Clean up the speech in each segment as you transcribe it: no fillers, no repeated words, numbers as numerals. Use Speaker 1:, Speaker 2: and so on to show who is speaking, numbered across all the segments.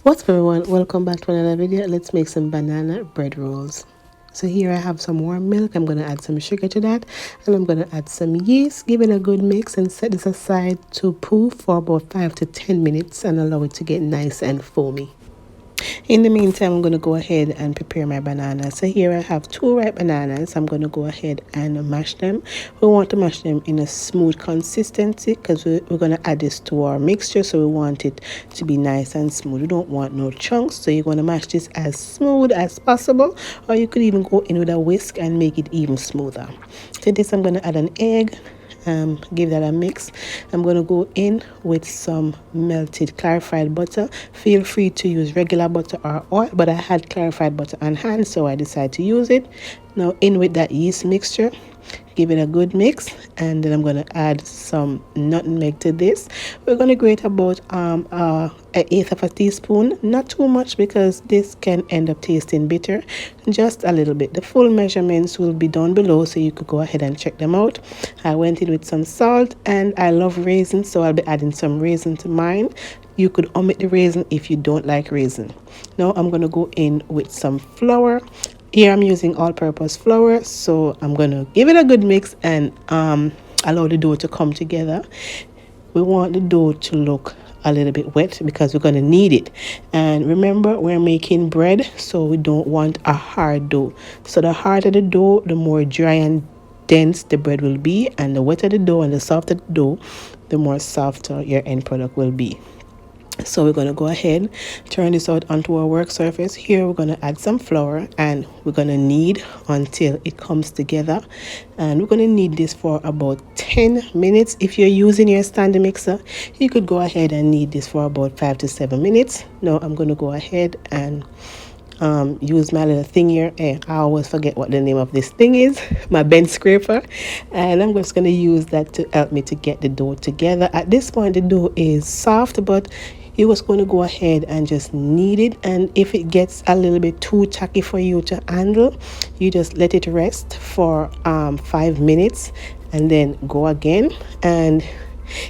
Speaker 1: What's up everyone, welcome back to another video. Let's make some banana bread rolls. So here I have some warm milk. I'm going to add some sugar to that, and I'm going to add some yeast, give it a good mix and set this aside to poof for about 5 to 10 minutes and allow it to get nice and foamy. In the meantime, I'm going to go ahead and prepare my bananas. So here I have 2 ripe bananas. I'm going to go ahead and mash them. We want to mash them in a smooth consistency because we're going to add this to our mixture. So we want it to be nice and smooth. We don't want no chunks. So you're going to mash this as smooth as possible. Or you could even go in with a whisk and make it even smoother. To this, I'm going to add an egg. Give that a mix. I'm going to go in with some melted clarified butter. Feel free to use regular butter or oil, but I had clarified butter on hand, so I decided to use it. Now in with that yeast mixture, give it a good mix, and then I'm going to add some nutmeg to this. We're going to grate about an eighth of a teaspoon, not too much because this can end up tasting bitter, just a little bit. The full measurements will be down below, so you could go ahead and check them out. I went in with some salt, and I love raisins, so I'll be adding some raisin to mine. You could omit the raisin if you don't like raisin. Now I'm going to go in with some flour. Here I'm using all-purpose flour, so I'm going to give it a good mix and allow the dough to come together. We want the dough to look a little bit wet because we're going to knead it. And remember, we're making bread, so we don't want a hard dough. So the harder the dough, the more dry and dense the bread will be, and the wetter the dough and the softer the dough, the more softer your end product will be. So we're going to go ahead, turn this out onto our work surface. Here we're going to add some flour and we're going to knead until it comes together. And we're going to knead this for about 10 minutes. If you're using your standing mixer, you could go ahead and knead this for about 5 to 7 minutes. Now I'm going to go ahead and use my little thing here. I always forget what the name of this thing is, my bench scraper, and I'm just going to use that to help me to get the dough together. At this point the dough is soft, but you're just going to go ahead and just knead it, and if it gets a little bit too tacky for you to handle, you just let it rest for 5 minutes and then go again. And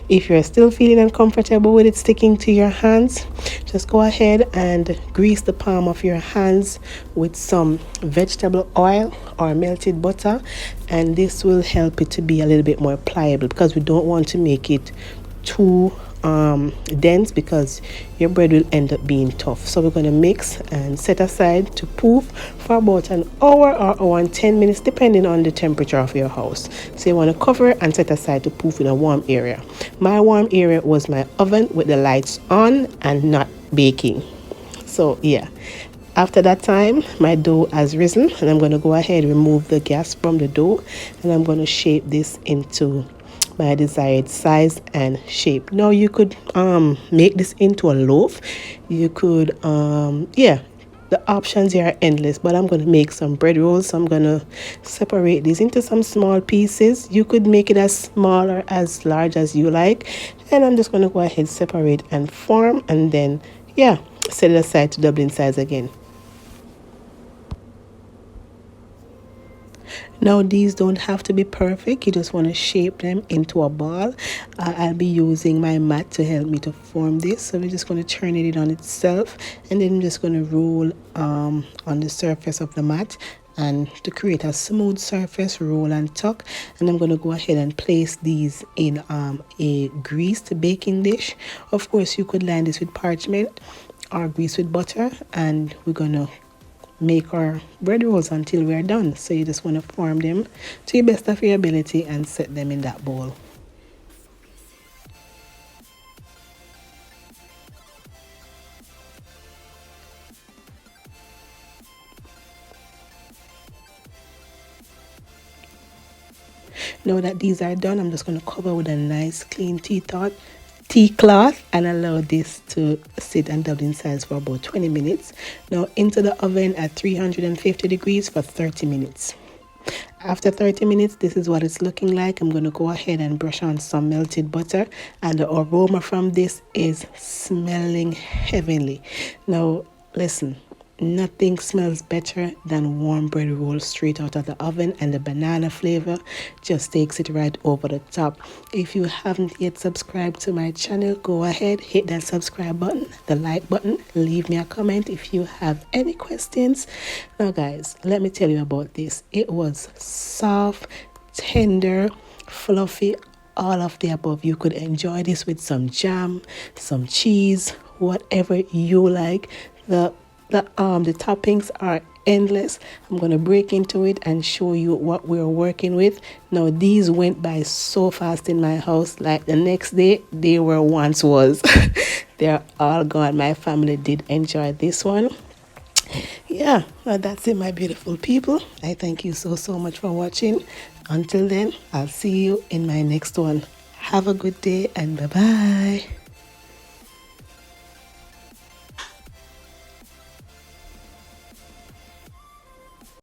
Speaker 1: if you're still feeling uncomfortable with it sticking to your hands, just go ahead and grease the palm of your hands with some vegetable oil or melted butter, and this will help it to be a little bit more pliable because we don't want to make it too dense because your bread will end up being tough. So we're going to mix and set aside to poof for about an hour or hour and 10 minutes depending on the temperature of your house. So you want to cover it and set aside to poof in a warm area. My warm area was my oven with the lights on and not baking. So yeah, after that time my dough has risen, and I'm going to go ahead and remove the gas from the dough, and I'm going to shape this into my desired size and shape. Now you could make this into a loaf. You could yeah, the options here are endless, but I'm going to make some bread rolls. So I'm going to separate these into some small pieces. You could make it as small or as large as you like, and I'm just going to go ahead, separate and form, and then yeah, set it aside to double in size again. Now these don't have to be perfect, you just want to shape them into a ball. I'll be using my mat to help me to form this, so we're just going to turn it in on itself, and then I'm just going to roll on the surface of the mat. And to create a smooth surface, roll and tuck, and I'm going to go ahead and place these in a greased baking dish. Of course you could line this with parchment or grease with butter, and we're going to make our bread rolls until we're done. So you just want to form them to your best of your ability and set them in that bowl. Now that these are done, I'm just going to cover with a nice clean tea cloth and allow this to sit and double in size for about 20 minutes. Now into the oven at 350 degrees for 30 minutes. After 30 minutes, this is what it's looking like. I'm going to go ahead and brush on some melted butter, and the aroma from this is smelling heavenly. Now listen, Nothing smells better than warm bread rolls straight out of the oven, and the banana flavor just takes it right over the top. If you haven't yet subscribed to my channel, go ahead, hit that subscribe button, the like button, leave me a comment if you have any questions. Now guys, let me tell you about this. It was soft, tender, fluffy, all of the above. You could enjoy this with some jam, some cheese, whatever you like. The toppings are endless. I'm gonna break into it and show you what we're working with. Now these went by so fast in my house, like the next day they were once was. They're all gone. My family did enjoy this one. Yeah, well, that's it, my beautiful people. I thank you so much for watching. Until then, I'll see you in my next one. Have a good day and bye bye.